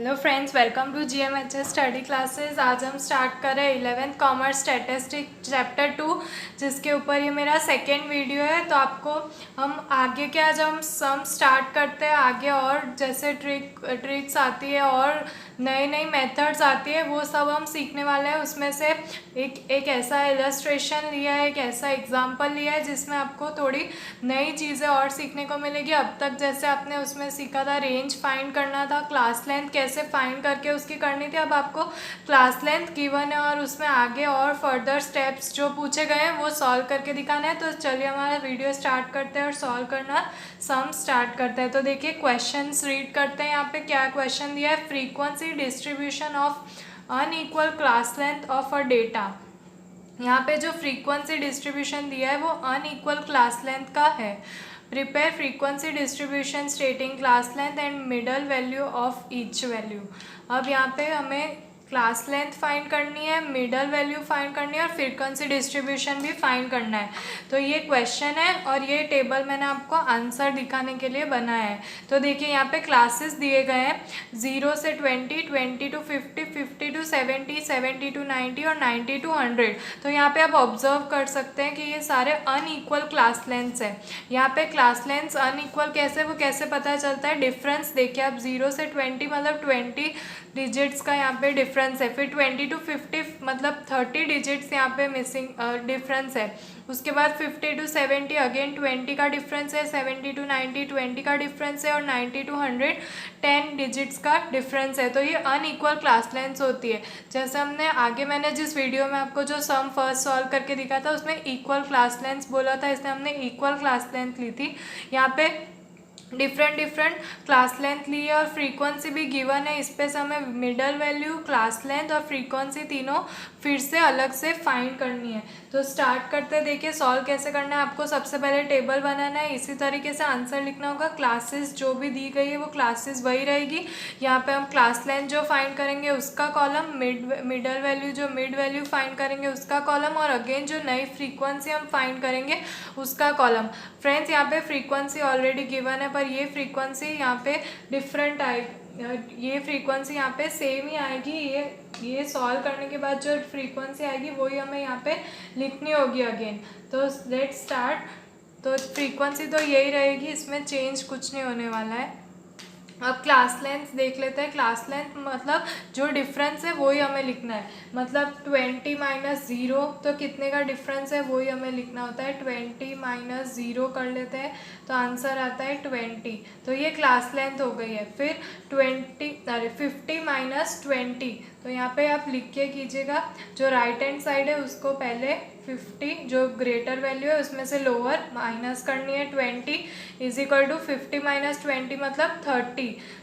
Hello friends, welcome to GMHS study classes. आज हम start कर रहे हैं 11th कॉमर्स स्टैटिस्टिक चैप्टर 2, जिसके ऊपर ये मेरा सेकेंड वीडियो है। तो आपको हम आगे के आज हम सम स्टार्ट करते हैं आगे, और जैसे ट्रिक्स आती है और नई नई मेथड्स आती है वो सब हम सीखने वाले हैं। उसमें से एक ऐसा इलस्ट्रेशन लिया है, एक ऐसा एग्जाम्पल लिया है जिसमें आपको थोड़ी नई चीज़ें और सीखने को मिलेगी। अब तक जैसे आपने उसमें सीखा था रेंज फाइंड करना था, क्लास लेंथ कैसे फाइंड करके उसकी करनी थी, अब आपको क्लास लेंथ गिवन है और उसमें आगे और फर्दर स्टेप्स जो पूछे गए हैं वो सॉल्व करके दिखाना है। तो चलिए हमारा वीडियो स्टार्ट करते हैं और सॉल्व करना सम स्टार्ट करते हैं। तो देखिए क्वेश्चंस रीड करते हैं। यहाँ पे क्या क्वेश्चन दिया है, frequency distribution of unequal class length of a data. यहाँ पे जो फ्रीक्वेंसी डिस्ट्रीब्यूशन दिया है वो अनइक्वल क्लास लेंथ का है। Prepare frequency distribution स्टेटिंग class length and middle value of each value. अब यहाँ पे हमें क्लास लेंथ फाइंड करनी है, मिडल वैल्यू फाइंड करनी है और फ्रीक्वेंसी डिस्ट्रीब्यूशन भी फाइंड करना है। तो ये क्वेश्चन है और ये टेबल मैंने आपको आंसर दिखाने के लिए बनाया है। तो देखिए यहाँ पे क्लासेस दिए गए हैं 0 से 20, 20 to 50, 50 to 70, 70 to 90 और 90 to 100। तो यहाँ पे आप ऑब्जर्व कर सकते हैं कि ये सारे अनइक्वल क्लास लेंथ्स है। यहाँ पे क्लास लेंथ्स अनइक्वल वो कैसे पता चलता है, डिफरेंस देखिए आप 0 से 20 मतलब 20 डिजिट्स का यहाँ पे डिफरेंस है। फिर 20 to 50 मतलब 30 डिजिट्स यहाँ पे मिसिंग डिफरेंस है। उसके बाद 50 to 70 अगेन 20 का डिफरेंस है, 70 to 90 20 का डिफरेंस है और 90 to 100 10 डिजिट्स का डिफरेंस है। तो ये अनइक्वल क्लास लेंथ्स होती है। जैसे हमने आगे मैंने जिस वीडियो में आपको जो सम फर्स्ट सॉल्व करके दिखा था उसमें इक्वल क्लास लेंथ्स बोला था, इसलिए हमने इक्वल क्लास लेंथ ली थी। यहाँ पे डिफरेंट क्लास लेंथ ली है और फ्रीक्वेंसी भी गिवन है। इस पे से हमें मिडल वैल्यू, क्लास लेंथ और फ्रीक्वेंसी तीनों फिर से अलग से फाइंड करनी है। तो स्टार्ट करते हैं। देखिए सॉल्व कैसे करना है, आपको सबसे पहले टेबल बनाना है, इसी तरीके से आंसर लिखना होगा। क्लासेस जो भी दी गई है वो क्लासेस वही रहेगी। यहाँ पे हम क्लास लेंथ जो फाइंड करेंगे उसका कॉलम, मिडल वैल्यू जो मिड वैल्यू फाइंड करेंगे उसका कॉलम, और अगेन जो नई फ्रीक्वेंसी हम फाइंड करेंगे उसका कॉलम। फ्रेंड्स यहाँ पे फ्रीक्वेंसी ऑलरेडी गिवन है, पर ये फ्रीक्वेंसी यहाँ पे डिफरेंट आएगी, ये फ्रीक्वेंसी यहाँ पे सेम ही आएगी। ये सॉल्व करने के बाद जो फ्रीक्वेंसी आएगी वही हमें यहाँ पे लिखनी होगी अगेन। तो लेट्स स्टार्ट। तो फ्रीक्वेंसी तो यही रहेगी, इसमें चेंज कुछ नहीं होने वाला है। अब क्लास लेंथ देख लेते हैं। क्लास लेंथ मतलब जो डिफरेंस है वही हमें लिखना है। मतलब 20 माइनस 0 तो कितने का डिफरेंस है वही हमें लिखना होता है। 20 माइनस 0 कर लेते हैं तो आंसर आता है 20। तो ये क्लास लेंथ हो गई है। फिर 50 माइनस 20, तो यहाँ पे आप लिख के कीजिएगा। जो राइट हैंड साइड है उसको पहले 50 जो ग्रेटर वैल्यू है उसमें से लोअर माइनस करनी है। 20 इज इक्वल टू 50 माइनस 20 मतलब 30।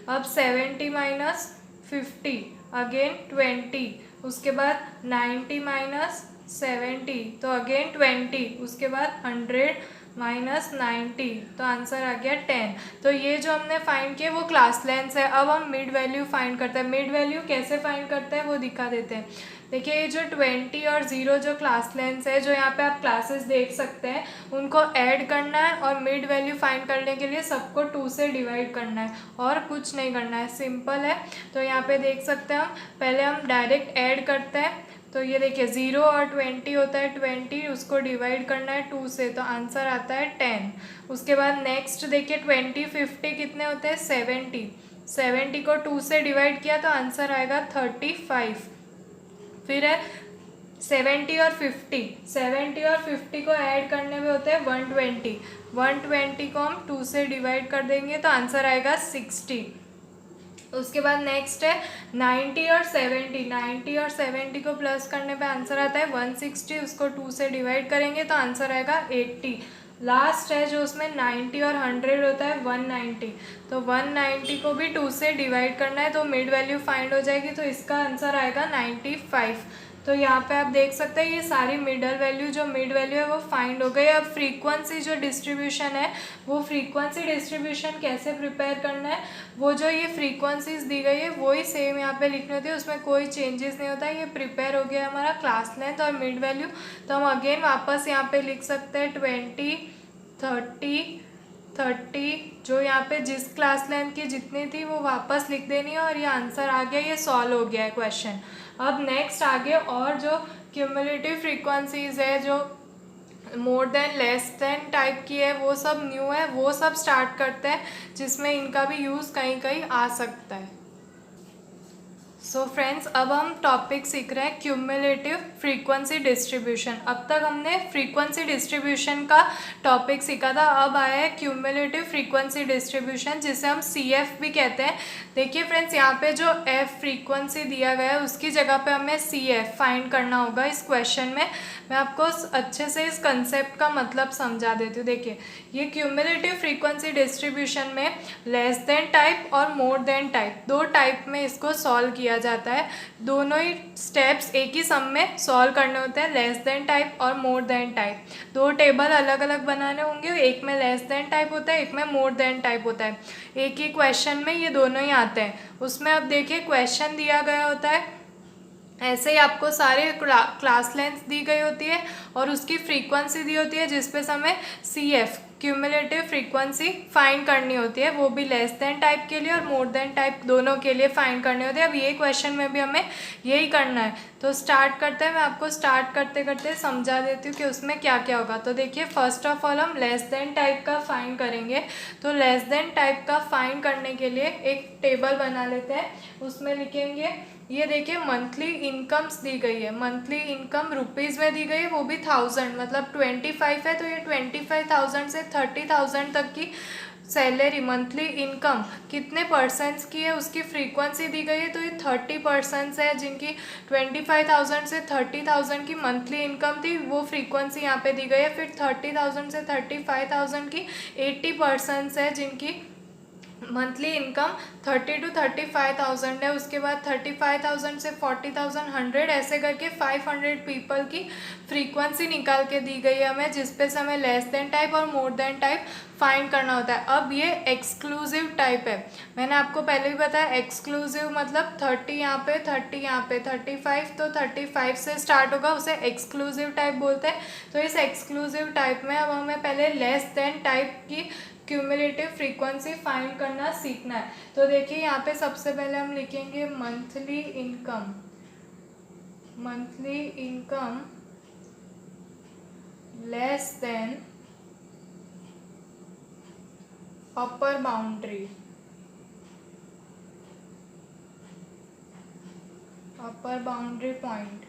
अब 70 माइनस 50 अगेन 20। उसके बाद 90 माइनस 70 तो अगेन 20। उसके बाद 100 माइनस 90 तो आंसर आ गया 10। तो ये जो हमने फाइंड किया वो क्लास लेंथ है। अब हम मिड वैल्यू फाइंड करते हैं। मिड वैल्यू कैसे फाइंड करते हैं वो दिखा देते हैं। देखिए ये जो 20 और 0 जो क्लास लेंथ है, जो यहाँ पे आप क्लासेस देख सकते हैं, उनको ऐड करना है और मिड वैल्यू फाइंड करने के लिए सबको 2 से डिवाइड करना है और कुछ नहीं करना है, सिंपल है। तो यहाँ पे देख सकते हैं हम पहले हम डायरेक्ट ऐड करते हैं। तो ये देखिए 0 और 20 होता है 20, उसको डिवाइड करना है 2 से तो आंसर आता है 10। उसके बाद नेक्स्ट देखिए 20 50 कितने होते हैं 70, 70 को 2 से डिवाइड किया तो आंसर आएगा 35। फिर है 70 और 50, 70 और 50 को ऐड करने में होते हैं 120, 120 को हम 2 से डिवाइड कर देंगे तो आंसर आएगा 60। उसके बाद नेक्स्ट है 90 और 70, 90 और 70 को प्लस करने पे आंसर आता है 160, उसको 2 से डिवाइड करेंगे तो आंसर आएगा 80। लास्ट है जो उसमें 90 और 100 होता है 190, तो 190 को भी 2 से डिवाइड करना है तो मिड वैल्यू फाइंड हो जाएगी, तो इसका आंसर आएगा 95। तो यहाँ पे आप देख सकते हैं ये सारी मिडल वैल्यू जो मिड वैल्यू है वो फाइंड हो गई। अब फ्रीक्वेंसी जो डिस्ट्रीब्यूशन है वो फ्रीक्वेंसी डिस्ट्रीब्यूशन कैसे प्रिपेयर करना है, वो जो ये फ्रीक्वेंसीज दी गई है वही सेम यहाँ पे लिखनी होती है, उसमें कोई चेंजेस नहीं होता है। ये प्रिपेयर हो गया हमारा क्लास लेंथ और मिड वैल्यू। तो हम अगेन वापस यहाँ पे लिख सकते हैं 20, 30, 30 जो यहाँ पे जिस क्लास लेंथ की जितनी थी वो वापस लिख देनी है और ये आंसर आ गया, ये सॉल्व हो गया है क्वेश्चन। अब नेक्स्ट आगे और जो क्यूमुलेटिव फ्रीक्वेंसीज है जो more than less than type की है वो सब न्यू है, वो सब स्टार्ट करते हैं जिसमें इनका भी यूज़ कहीं कहीं आ सकता है। सो फ्रेंड्स, अब हम टॉपिक सीख रहे हैं क्यूमुलेटिव फ्रीक्वेंसी डिस्ट्रीब्यूशन। अब तक हमने फ्रीक्वेंसी डिस्ट्रीब्यूशन का टॉपिक सीखा था, अब आया है क्यूमुलेटिव फ्रीक्वेंसी डिस्ट्रीब्यूशन जिसे हम CF भी कहते हैं। देखिए फ्रेंड्स, यहाँ पे जो F फ्रीक्वेंसी दिया गया है उसकी जगह पे हमें CF फाइंड करना होगा इस क्वेश्चन में। मैं आपको अच्छे से इस कंसेप्ट का मतलब समझा देती हूँ। देखिए, ये क्यूमुलेटिव फ्रीक्वेंसी डिस्ट्रीब्यूशन में लेस देन टाइप और मोर देन टाइप दो टाइप में इसको सॉल्व किया जाता है। दोनों ही स्टेप्स एक ही सम में सॉल्व करने होते हैं, लेस देन टाइप और मोर देन टाइप। दो टेबल अलग अलग बनाने होंगे, एक में लेस देन टाइप होता है, एक में मोर देन टाइप होता है। एक ही क्वेश्चन में ये दोनों ही आते हैं। उसमें अब देखिए क्वेश्चन दिया गया होता है, ऐसे ही आपको सारे क्लास लेंथ दी गई होती है और उसकी फ्रीक्वेंसी दी होती है जिस पे हमें CF क्यूमुलेटिव फ्रीक्वेंसी फाइंड करनी होती है, वो भी लेस देन टाइप के लिए और मोर देन टाइप दोनों के लिए फाइंड करनी होती है। अब ये क्वेश्चन में भी हमें यही करना है। तो स्टार्ट करते हैं, मैं आपको स्टार्ट करते करते समझा देती हूँ कि उसमें क्या क्या होगा। तो देखिए, फर्स्ट ऑफ ऑल हम लेस देन टाइप का फाइंड करेंगे। तो लेस देन टाइप का फाइंड करने के लिए एक टेबल बना लेते हैं, उसमें लिखेंगे, ये देखिए मंथली इनकम्स दी गई है, मंथली इनकम रुपीज़ में दी गई है, वो भी 1000, मतलब 25 है तो ये 25,000 से 30,000 तक की सैलरी मंथली इनकम कितने परसेंट्स की है उसकी फ्रीक्वेंसी दी गई है। तो ये 30% है जिनकी 25,000 से 30,000 की मंथली इनकम थी, वो फ्रीक्वेंसी यहाँ पे दी गई है। फिर 30,000 से 35,000 की 80% है जिनकी मंथली इनकम 30 to 35,000 है। उसके बाद 35,000 से 40,000 100 ऐसे करके 500 पीपल की फ्रीक्वेंसी निकाल के दी गई है हमें, जिस पे से हमें लेस देन टाइप और मोर देन टाइप फाइंड करना होता है। अब ये एक्सक्लूसिव टाइप है, मैंने आपको पहले भी बताया एक्सक्लूसिव मतलब 30 यहाँ पे 30 यहाँ पे 35, तो 35 से स्टार्ट होगा, उसे एक्सक्लूसिव टाइप बोलते हैं। तो इस एक्सक्लूसिव टाइप में अब हमें पहले लेस देन टाइप की क्यूमुलेटिव फ्रीक्वेंसी फाइंड करना सीखना है। तो देखिए यहाँ पे सबसे पहले हम लिखेंगे monthly income, monthly income less than अपर बाउंड्री, अपर बाउंड्री पॉइंट,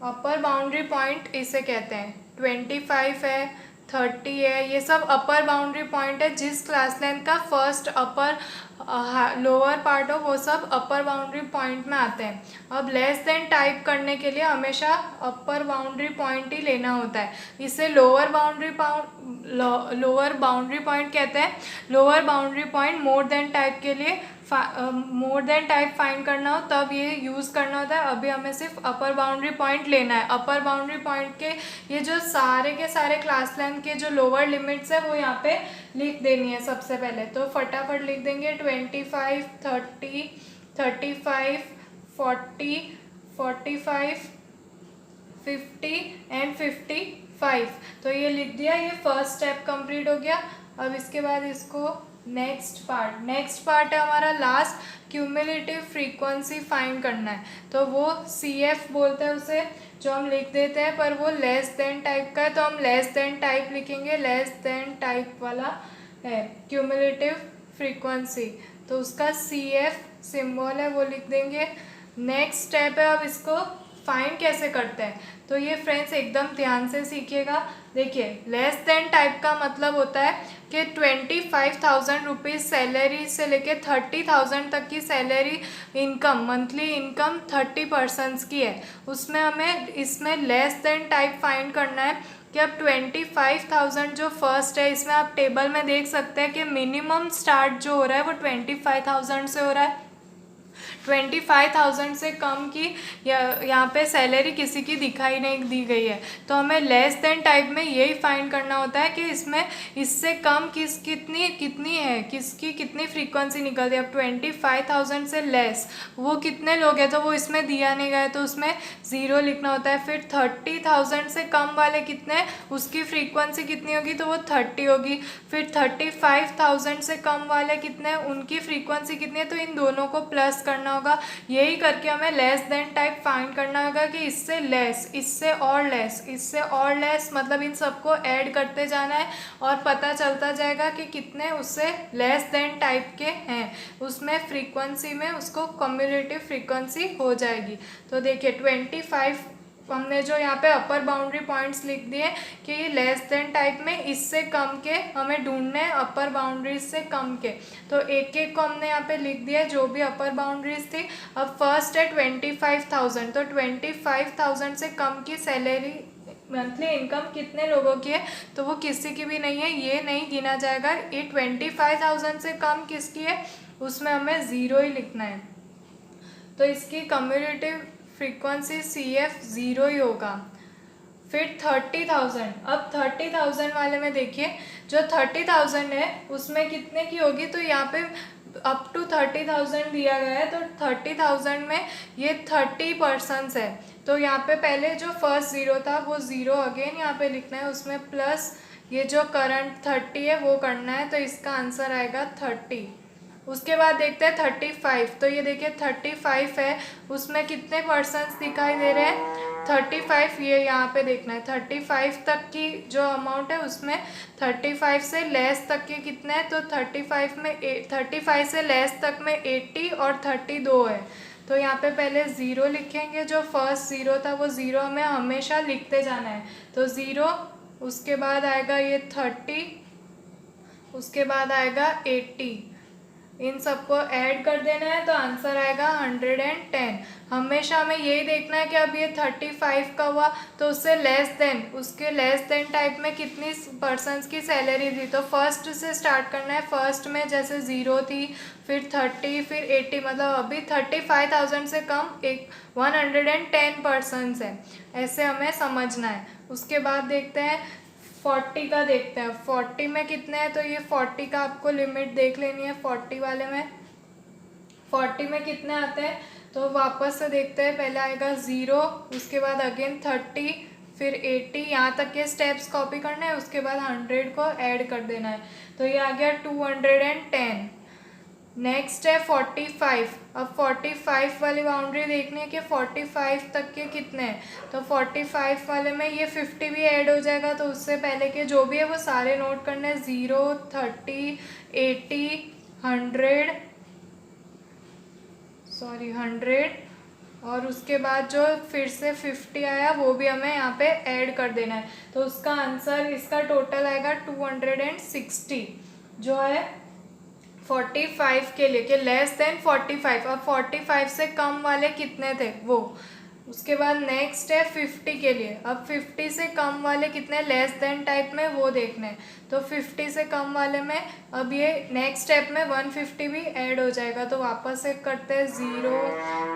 अपर बाउंड्री पॉइंट इसे कहते हैं। 25 है, 30 है, ये सब अपर बाउंड्री पॉइंट है। जिस क्लास लेंथ का फर्स्ट अपर लोअर पार्ट हो वो सब अपर बाउंड्री पॉइंट में आते हैं। अब लेस देन टाइप करने के लिए हमेशा अपर बाउंड्री पॉइंट ही लेना होता है, इसे लोअर बाउंड्री पॉइंट कहते हैं। Lower boundary point more than type के लिए मोर देन टाइप फाइंड करना हो तब ये यूज़ करना होता है। अभी हमें सिर्फ अपर बाउंड्री पॉइंट लेना है। अपर बाउंड्री पॉइंट के ये जो सारे के सारे क्लास लेंथ के जो लोअर लिमिट्स है वो यहाँ पे लिख देनी है सबसे पहले। तो फटाफट लिख देंगे 25, 30, 35, 40, 45, 50 एंड 55। तो ये लिख दिया, ये फर्स्ट स्टेप कंप्लीट हो गया। अब इसके बाद इसको नेक्स्ट पार्ट है हमारा लास्ट, क्यूमुलेटिव फ्रीक्वेंसी फाइंड करना है। तो वो CF बोलते हैं उसे, जो हम लिख देते हैं, पर वो लेस देन टाइप का है तो हम लेस देन टाइप लिखेंगे, लेस देन टाइप वाला है क्यूमुलेटिव फ्रीक्वेंसी, तो उसका CF सिंबल है वो लिख देंगे। नेक्स्ट स्टेप है, अब इसको फाइंड कैसे करते हैं। तो ये फ्रेंड्स एकदम ध्यान से सीखिएगा। देखिए, लेस देन टाइप का मतलब होता है कि 25,000 रुपीज़ सैलरी से लेके 30,000 तक की सैलरी इनकम, मंथली इनकम 30% की है, उसमें हमें इसमें लेस देन टाइप फाइंड करना है कि अब 25,000 जो फर्स्ट है, इसमें आप टेबल में देख सकते हैं कि मिनिमम स्टार्ट जो हो रहा है वो 25,000 से हो रहा है। 25,000 से कम की यहाँ पे सैलरी किसी की दिखाई नहीं दी गई है। तो हमें लेस देन टाइप में यही फाइंड करना होता है कि इसमें इससे कम कितनी है, किसकी कितनी फ्रीक्वेंसी निकलती है। अब 25,000 से लेस वो कितने लोग हैं, तो वो इसमें दिया नहीं गया, तो उसमें 0 लिखना होता है। फिर 30,000 से कम वाले कितने, उसकी फ्रीक्वेंसी कितनी होगी, तो वो 30 होगी। फिर 35,000 से कम वाले कितने, उनकी फ्रीक्वेंसी कितनी है, तो इन दोनों को प्लस करना होगा। यही करके हमें लेस देन टाइप फाइंड करना होगा कि इससे लेस, इससे और लेस, इससे और लेस, मतलब इन सबको ऐड करते जाना है और पता चलता जाएगा कि कितने उससे लेस देन टाइप के हैं। उसमें फ्रीक्वेंसी में उसको कम्युलेटिव फ्रीक्वेंसी हो जाएगी। तो देखिए 25 हमने जो यहाँ पे अपर बाउंड्री पॉइंट्स लिख दिए कि ये लेस देन टाइप में इससे कम के हमें ढूंढने हैं, अपर बाउंड्रीज से कम के। तो एक एक को हमने यहाँ पे लिख दिया जो भी अपर बाउंड्रीज थी। अब फर्स्ट है 25,000, तो 25,000 से कम की सैलरी मंथली इनकम कितने लोगों की है, तो वो किसी की भी नहीं है, ये नहीं गिना जाएगा। ये 25,000 से कम किसकी है, उसमें हमें 0 ही लिखना है। तो इसकी कम्युलेटिव फ्रीक्वेंसी CF 0 ही होगा। फिर 30,000, अब 30,000 वाले में देखिए जो 30,000 है उसमें कितने की होगी, तो यहाँ पे अप टू 30,000 दिया गया है। तो 30,000 में ये 30 पर्सन्स है, तो यहाँ पे पहले जो फर्स्ट 0 था वो 0 अगेन यहाँ पे लिखना है, उसमें प्लस ये जो करंट 30 है वो करना है। तो इसका आंसर आएगा 30। उसके बाद देखते हैं 35, तो ये देखिए 35 है, उसमें कितने पर्सन्स दिखाई दे रहे हैं, 35, ये यहाँ पे देखना है। 35 तक की जो अमाउंट है उसमें 35 से लेस तक के कितने हैं, तो 35 से लेस तक में 80 और 32 है। तो यहाँ पे पहले 0 लिखेंगे, जो फर्स्ट 0 था वो 0 हमें हमेशा लिखते जाना है। तो 0, उसके बाद आएगा ये 30, उसके बाद आएगा 80, इन सबको ऐड कर देना है तो आंसर आएगा 110। हमेशा हमें यही देखना है कि अब ये 35 का हुआ तो उससे लेस देन, उसके लेस देन टाइप में कितनी पर्सन्स की सैलरी थी। तो फर्स्ट से स्टार्ट करना है, फर्स्ट में जैसे 0 थी, फिर 30, फिर 80, मतलब अभी 35,000 से कम 110 पर्सन्स है, ऐसे हमें समझना है। उसके बाद देखते हैं 40 का, देखते हैं 40 में कितने हैं, तो ये 40 का आपको लिमिट देख लेनी है। 40 वाले में 40 में कितने आते हैं, तो वापस से देखते हैं। पहले आएगा 0, उसके बाद अगेन 30, फिर 80, यहाँ तक के स्टेप्स कॉपी करने हैं, उसके बाद 100 को ऐड कर देना है। तो ये आ गया 210। नेक्स्ट है 45। अब 45 वाली बाउंड्री देखनी है कि 45 तक के कितने हैं। तो 45 वाले में ये 50 भी ऐड हो जाएगा, तो उससे पहले के जो भी है वो सारे नोट करने हैं। 0, 30, 80, 100 और उसके बाद जो फिर से 50 आया वो भी हमें यहाँ पे ऐड कर देना है। तो उसका आंसर, इसका टोटल आएगा 260, जो है 45 के लिए, कि लेस देन 45। अब 45 से कम वाले कितने थे वो। उसके बाद नेक्स्ट है 50 के लिए। अब 50 से कम वाले कितने लेस देन टाइप में वो देखने हैं। तो 50 से कम वाले में अब ये नेक्स्ट स्टेप में 150 भी ऐड हो जाएगा। तो वापस से करते हैं 0,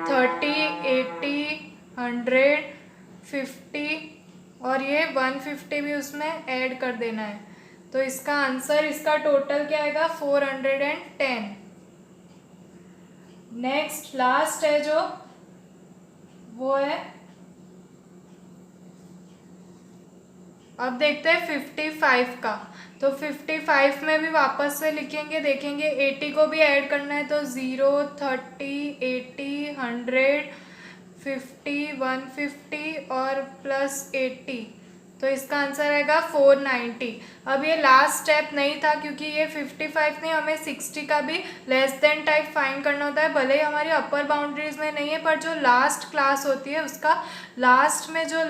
30, 80, 100, 50 और ये 150 भी उसमें ऐड कर देना है। तो इसका आंसर, इसका टोटल क्या आएगा 410। नेक्स्ट लास्ट है जो वो है, अब देखते हैं 55 का। तो 55 में भी वापस से लिखेंगे, देखेंगे 80 को भी ऐड करना है। तो 0, 30, 80, 100, 50, 150 और प्लस 80, तो इसका आंसर आएगा 490। अब ये लास्ट स्टेप नहीं था क्योंकि ये 55 नहीं, हमें 60 का भी लेस देन टाइप फाइंड करना होता है। भले ही हमारी अपर बाउंड्रीज में नहीं है, पर जो लास्ट क्लास होती है उसका लास्ट में जो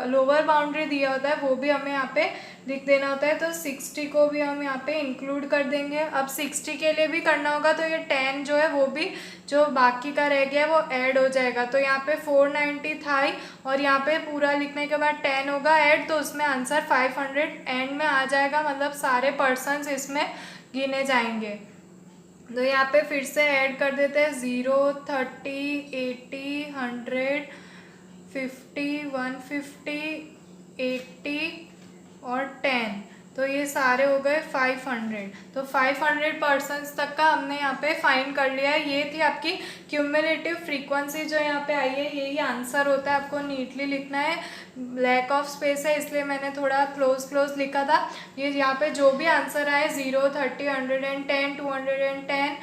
लोअर बाउंड्री दिया होता है वो भी हमें यहाँ पे लिख देना होता है। तो 60 को भी हम यहाँ पे इंक्लूड कर देंगे। अब 60 के लिए भी करना होगा, तो ये 10 जो है वो भी जो बाकी का रह गया है वो ऐड हो जाएगा। तो यहाँ पे 490 था ही, और यहाँ पे पूरा लिखने के बाद 10 होगा ऐड, तो उसमें आंसर 500 एंड में आ जाएगा, मतलब सारे पर्सन्स इसमें गिने जाएंगे। तो यहाँ पे फिर से ऐड कर देते हैं 0, 30, 80, 100, 50, 150, 80 और 10। तो ये सारे हो गए 500। तो 500 पर्सन्स तक का हमने यहाँ पे फाइंड कर लिया है। ये थी आपकी क्यूमुलेटिव फ्रीक्वेंसी जो यहाँ पे आई है, यही आंसर होता है। आपको नीटली लिखना है, लैक ऑफ स्पेस है इसलिए मैंने थोड़ा क्लोज लिखा था। ये यहाँ पे जो भी आंसर आए 0, 30, 110, 210,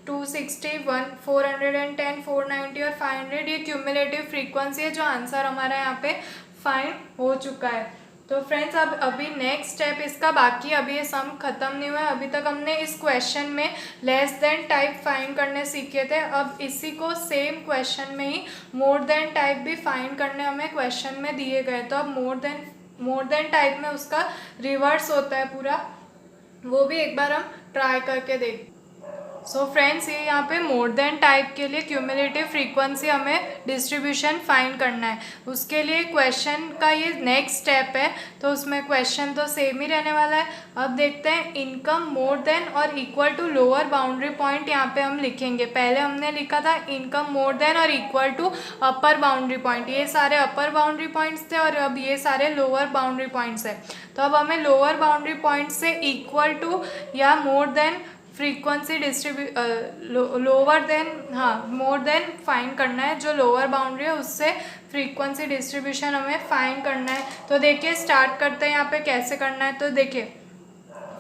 260, 410, 490 और 500, ये क्यूमुलेटिव फ्रीक्वेंसी है जो आंसर हमारा यहाँ पे फाइंड हो चुका है। तो फ्रेंड्स अब अभी नेक्स्ट स्टेप इसका बाकी, अभी ये सम खत्म नहीं हुआ है। अभी तक हमने इस क्वेश्चन में लेस देन टाइप फाइंड करने सीखे थे। अब इसी को सेम क्वेश्चन में ही मोर देन टाइप भी फाइंड करने हमें क्वेश्चन में दिए गए। तो अब मोर देन टाइप में उसका रिवर्स होता है पूरा, वो भी एक बार हम ट्राई करके देखते। सो फ्रेंड्स, ये यहाँ पे मोर देन टाइप के लिए क्यूमुलेटिव फ्रीक्वेंसी हमें डिस्ट्रीब्यूशन फाइंड करना है। उसके लिए क्वेश्चन का ये नेक्स्ट स्टेप है, तो उसमें क्वेश्चन तो सेम ही रहने वाला है। अब देखते हैं इनकम मोर देन और equal to lower boundary point यहाँ पे हम लिखेंगे। पहले हमने लिखा था इनकम मोर देन और equal to upper boundary point, ये सारे अपर बाउंड्री पॉइंट्स थे और अब ये सारे लोअर बाउंड्री पॉइंट्स है। तो अब हमें लोअर बाउंड्री पॉइंट से इक्वल टू या more than frequency lower than, हाँ मोर देन फाइंड करना है। जो लोअर बाउंड्री है उससे फ्रीक्वेंसी डिस्ट्रीब्यूशन हमें फाइंड करना है। तो देखिए स्टार्ट करते हैं यहाँ पे कैसे करना है। तो देखिए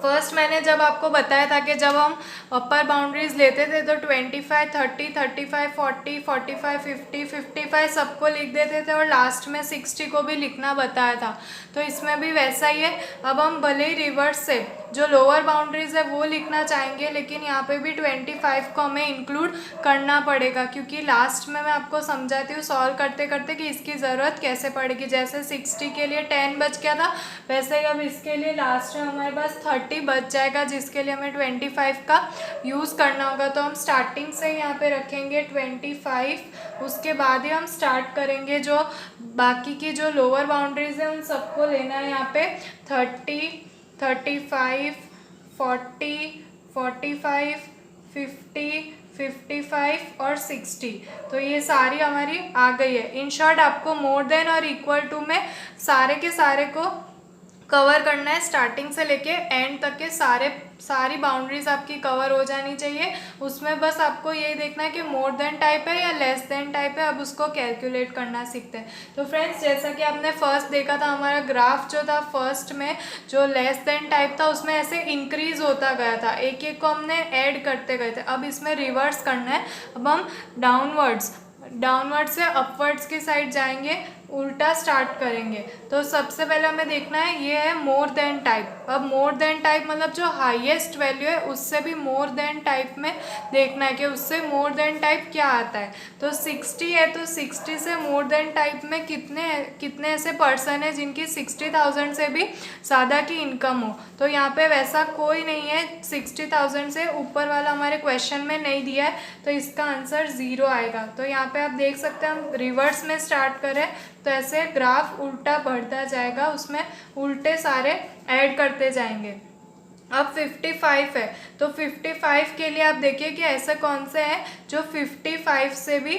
फर्स्ट मैंने जब आपको बताया था कि जब हम अपर बाउंड्रीज लेते थे तो 25, 30, 35, 40, 45, 50, 55 सबको लिख देते थे और लास्ट में 60 को भी लिखना बताया था। तो इसमें भी वैसा ही है। अब हम भले ही रिवर्स से जो लोअर बाउंड्रीज है वो लिखना चाहेंगे, लेकिन यहाँ पे भी 25 को हमें इंक्लूड करना पड़ेगा, क्योंकि लास्ट में मैं आपको समझाती हूँ सॉल्व करते करते कि इसकी ज़रूरत कैसे पड़ेगी। जैसे 60 के लिए 10 बच गया था, वैसे ही अब इसके लिए लास्ट में हमारे पास 30 बच जाएगा, जिसके लिए हमें 25 का यूज़ करना होगा। तो हम स्टार्टिंग से यहाँ पे रखेंगे 25, उसके बाद ही हम स्टार्ट करेंगे। जो बाकी की जो लोअर बाउंड्रीज है उन सबको लेना है यहाँ पे 30, 35, 40, 45, 50, 55 और 60। तो ये सारी हमारी आ गई है। इन शॉर्ट आपको मोर देन और इक्वल टू में सारे के सारे को कवर करना है, स्टार्टिंग से लेके एंड तक के सारी बाउंड्रीज आपकी कवर हो जानी चाहिए। उसमें बस आपको ये देखना है कि मोर देन टाइप है या लेस देन टाइप है, अब उसको कैलकुलेट करना सीखते हैं। तो फ्रेंड्स जैसा कि आपने फर्स्ट देखा था, हमारा ग्राफ जो था फर्स्ट में जो लेस देन टाइप था उसमें ऐसे इंक्रीज होता गया था, एक एक को हमने ऐड करते गए थे। अब इसमें रिवर्स करना है। अब हम डाउनवर्ड से अपवर्ड्स की साइड जाएंगे, उल्टा स्टार्ट करेंगे। तो सबसे पहले हमें देखना है ये है मोर देन टाइप। अब मोर देन टाइप मतलब जो हाईएस्ट वैल्यू है उससे भी मोर देन टाइप में देखना है कि उससे मोर देन टाइप क्या आता है। तो 60 है तो 60 से मोर देन टाइप में कितने ऐसे पर्सन है जिनकी 60,000 से भी ज़्यादा की इनकम हो। तो यहाँ पे वैसा कोई नहीं है, 60,000 से ऊपर वाला हमारे क्वेश्चन में नहीं दिया है, तो इसका आंसर 0 आएगा। तो यहाँ पे आप देख सकते हैं हम रिवर्स में स्टार्ट करें तो ऐसे ग्राफ उल्टा बढ़ता जाएगा, उसमें उल्टे सारे ऐड करते जाएंगे। अब 55 है तो 55 के लिए आप देखिए कि ऐसे कौन से हैं जो 55 से भी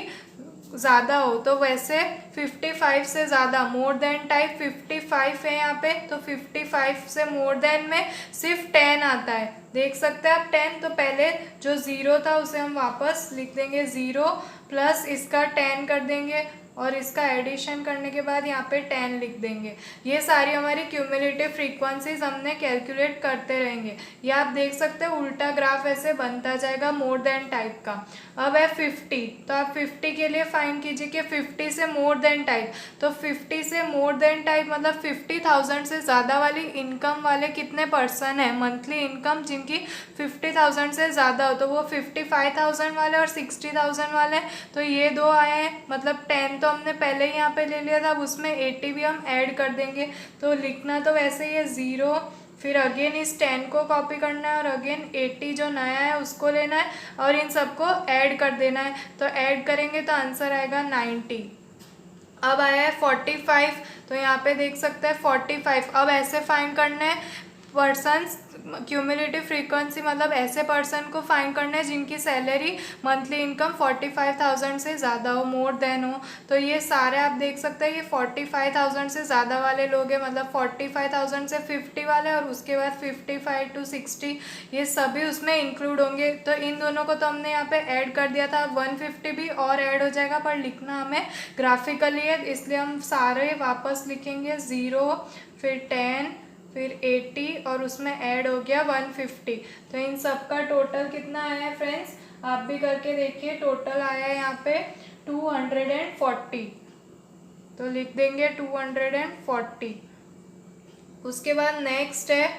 ज़्यादा हो। तो वैसे 55 से ज़्यादा मोर देन टाइप 55 है यहाँ पे, तो 55 से मोर देन में सिर्फ 10 आता है, देख सकते हैं आप 10। तो पहले जो 0 था उसे हम वापस लिख देंगे 0 प्लस इसका 10 कर देंगे और इसका एडिशन करने के बाद यहाँ पे 10 लिख देंगे। ये सारी हमारी क्यूमुलेटिव फ्रीक्वेंसीज हमने कैलकुलेट करते रहेंगे। ये आप देख सकते हैं उल्टा ग्राफ ऐसे बनता जाएगा मोर देन टाइप का। अब है 50, तो आप 50 के लिए फाइंड कीजिए कि 50 से मोर देन टाइप। तो 50 से मोर देन टाइप मतलब 50,000 से ज़्यादा वाली इनकम वाले कितने पर्सन हैं, मंथली इनकम जिनकी 50,000 से ज़्यादा हो। तो वो 55,000 वाले और 60,000 वाले। तो ये दो आए हैं, मतलब 10 तो हमने पहले ही यहाँ पे ले लिया था, अब उसमें 80 भी हम ऐड कर देंगे। तो लिखना तो वैसे ही है 0, फिर अगेन इस 10 को कॉपी करना है और अगेन 80 जो नया है उसको लेना है और इन सबको ऐड कर देना है। तो ऐड करेंगे तो आंसर आएगा 90। अब आया है 45, तो यहाँ पे देख सकते हैं 45। अब ऐसे फाइंड करना है पर्सन्स क्यूमुलेटिव फ्रीक्वेंसी मतलब ऐसे पर्सन को फाइंड करना है जिनकी सैलरी मंथली इनकम 45,000 से ज़्यादा हो, मोर देन हो। तो ये सारे आप देख सकते हैं, ये 45,000 से ज़्यादा वाले लोग हैं, मतलब 45,000 से 50 वाले और उसके बाद 55 to 60 ये सभी उसमें इंक्लूड होंगे। तो इन दोनों को तो हमने यहाँ पे ऐड कर दिया था, 150 भी और ऐड हो जाएगा, पर लिखना हमें ग्राफिकली है, इसलिए हम सारे वापस लिखेंगे 0 फिर 10 फिर 80 और उसमें ऐड हो गया 150। तो इन सब का टोटल कितना आया है फ्रेंड्स, आप भी करके देखिए। टोटल आया है यहाँ पे 240, तो लिख देंगे 240। उसके बाद नेक्स्ट है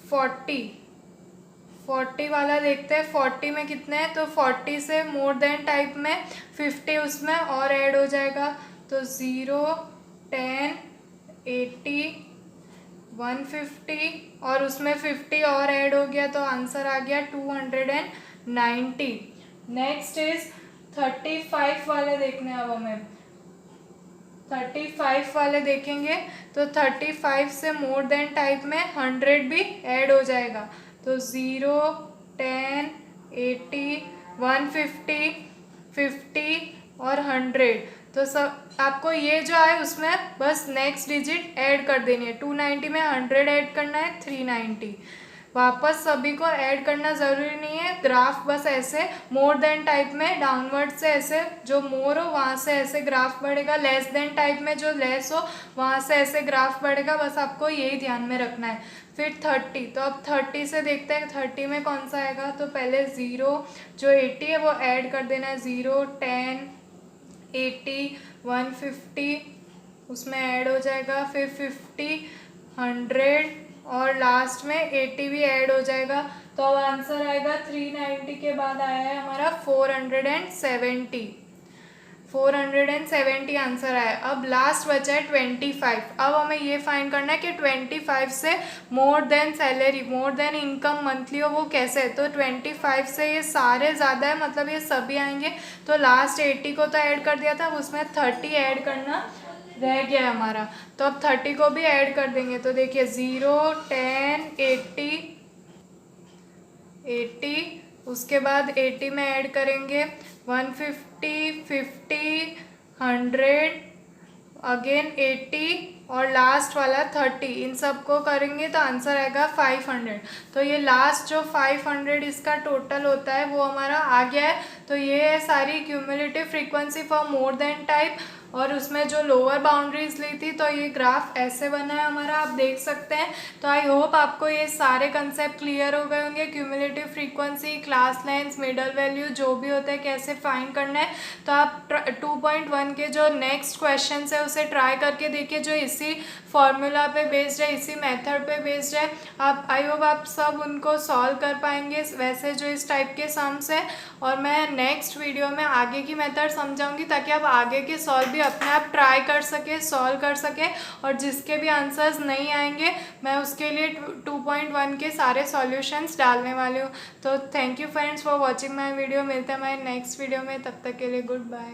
40 वाला देखते हैं। 40 में कितने हैं, तो 40 से मोर देन टाइप में 50 उसमें और ऐड हो जाएगा, तो 0 10 80 150 और उसमें 50 और ऐड हो गया, तो आंसर आ गया 290। नेक्स्ट इज 35 वाले देखने हैं। अब हमें 35 वाले देखेंगे, तो 35 से मोर देन टाइप में 100 भी ऐड हो जाएगा, तो 0 10 80 150 50 और 100। तो सब आपको ये जो है उसमें बस नेक्स्ट डिजिट ऐड कर देनी है। 290 में 100 ऐड करना है, 390 वापस सभी को ऐड करना ज़रूरी नहीं है। ग्राफ बस ऐसे मोर देन टाइप में डाउनवर्ड से ऐसे जो मोर हो वहाँ से ऐसे ग्राफ बढ़ेगा, लेस देन टाइप में जो लेस हो वहाँ से ऐसे ग्राफ बढ़ेगा, बस आपको यही ध्यान में रखना है। फिर 30, तो अब 30 से देखते हैं 30 में कौन सा आएगा, तो पहले 0 जो 80 है वो ऐड कर देना है, 0 10 80 150 उसमें ऐड हो जाएगा, फिर 50 100 और लास्ट में 80 भी ऐड हो जाएगा। तो अब आंसर आएगा 390 के बाद आया है हमारा 470 आंसर आया। अब लास्ट बचा है 25। अब हमें ये फाइंड करना है कि 25 से more than salary, more than income monthly हो वो कैसे है। तो 25 से ये सारे ज़्यादा है, मतलब ये सभी आएंगे। तो लास्ट 80 को तो ऐड कर दिया था, उसमें 30 ऐड करना रह गया हमारा, तो अब 30 को भी ऐड कर देंगे। तो देखिए 0 10 80 उसके बाद 80 में ऐड करेंगे 150 50 100 अगेन 80 और लास्ट वाला 30, इन सबको करेंगे तो आंसर आएगा 500। तो ये लास्ट जो 500 इसका टोटल होता है वो हमारा आ गया है। तो ये है सारी cumulative frequency for more than type, और उसमें जो लोअर बाउंड्रीज ली थी, तो ये ग्राफ ऐसे बना है हमारा, आप देख सकते हैं। तो आई होप आपको ये सारे कंसेप्ट क्लियर हो गए होंगे, cumulative frequency, class length, middle value जो भी होता है कैसे फाइंड करना है। तो आप 2.1 के जो नेक्स्ट क्वेश्चन है उसे ट्राई करके देखिए, जो इसी फॉर्मूला पे बेस्ड है, इसी मेथड पे बेस्ड है। आप आई होप आप सब उनको सॉल्व कर पाएंगे, वैसे जो इस टाइप के सम्स है। और मैं नेक्स्ट वीडियो में आगे की मेथड समझाऊंगी, ताकि आप आगे के सॉल्व भी अपने आप ट्राई कर सके, सॉल्व कर सके, और जिसके भी आंसर्स नहीं आएंगे मैं उसके लिए 2.1 के सारे सॉल्यूशंस डालने वाली हूँ। तो thank you friends for watching my video. मिलते हैं हमारे नेक्स्ट वीडियो में, तब तक के लिए गुड बाय।